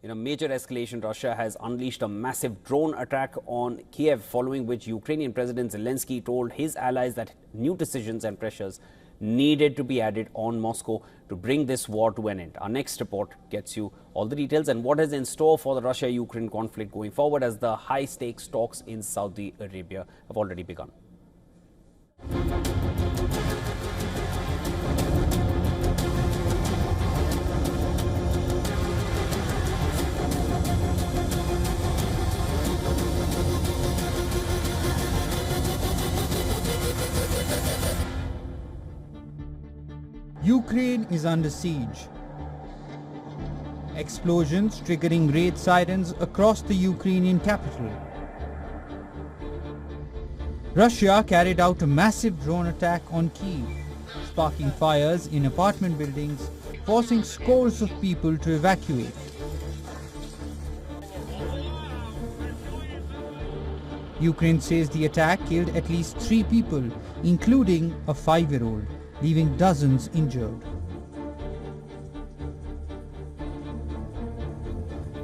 In a major escalation, Russia has unleashed a massive drone attack on Kiev, following which Ukrainian President Zelensky told his allies that new decisions and pressures needed to be added on Moscow to bring this war to an end. Our next report gets you all the details and what is in store for the Russia-Ukraine conflict going forward, as the high-stakes talks in Saudi Arabia have already begun. Ukraine is under siege. Explosions triggering raid sirens across the Ukrainian capital. Russia carried out a massive drone attack on Kyiv, sparking fires in apartment buildings, forcing scores of people to evacuate. Ukraine says the attack killed at least 3 people, including a 5-year-old, leaving dozens injured.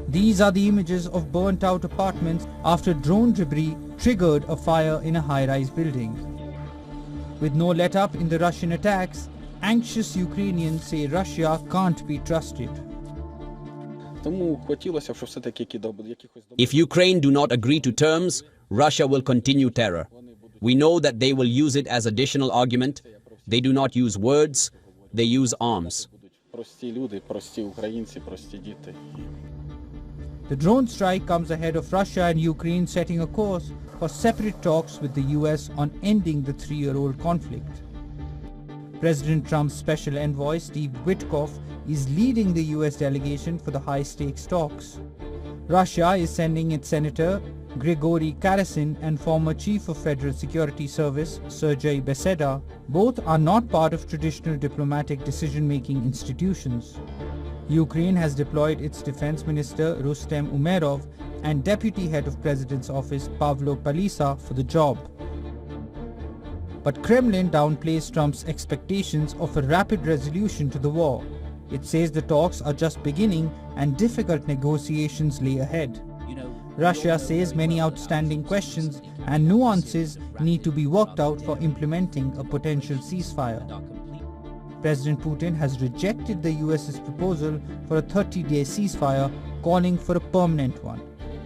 These are the images of burnt-out apartments after drone debris triggered a fire in a high-rise building. With no let-up in the Russian attacks, anxious Ukrainians say Russia can't be trusted. If Ukraine do not agree to terms, Russia will continue terror. We know that they will use it as additional argument. They do not use words, they use arms. The drone strike comes ahead of Russia and Ukraine setting a course for separate talks with the US on ending the 3-year-old conflict. President Trump's special envoy Steve Witkoff is leading the US delegation for the high-stakes talks. Russia is sending its Senator Grigory Karasin and former Chief of Federal Security Service Sergei Beseda. Both are not part of traditional diplomatic decision-making institutions. Ukraine has deployed its Defense Minister Rustem Umerov and Deputy Head of President's Office Pavlo Palisa for the job. But Kremlin downplays Trump's expectations of a rapid resolution to the war. It says the talks are just beginning and difficult negotiations lay ahead. Russia says many outstanding questions and nuances need to be worked out for implementing a potential ceasefire. President Putin has rejected the US's proposal for a 30-day ceasefire, calling for a permanent one.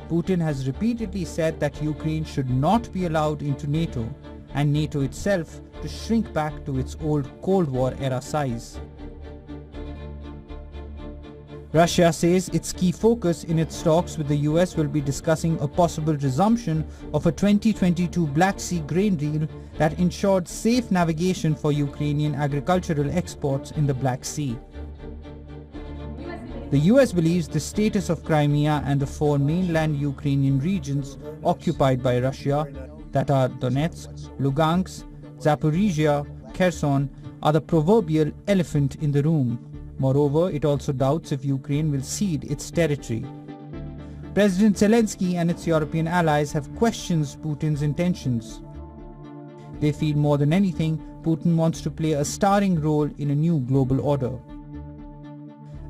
Putin has repeatedly said that Ukraine should not be allowed into NATO, and NATO itself to shrink back to its old Cold War-era size. Russia says its key focus in its talks with the US will be discussing a possible resumption of a 2022 Black Sea grain deal that ensured safe navigation for Ukrainian agricultural exports in the Black Sea. The US believes the status of Crimea and the 4 mainland Ukrainian regions occupied by Russia, that are Donetsk, Lugansk, Zaporizhia, Kherson, are the proverbial elephant in the room. Moreover, it also doubts if Ukraine will cede its territory. President Zelensky and its European allies have questioned Putin's intentions. They feel more than anything, Putin wants to play a starring role in a new global order.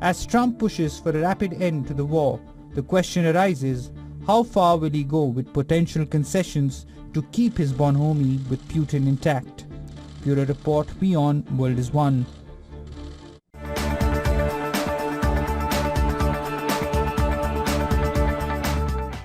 As Trump pushes for a rapid end to the war, the question arises, how far will he go with potential concessions to keep his bonhomie with Putin intact? Bureau Report, WION World is One.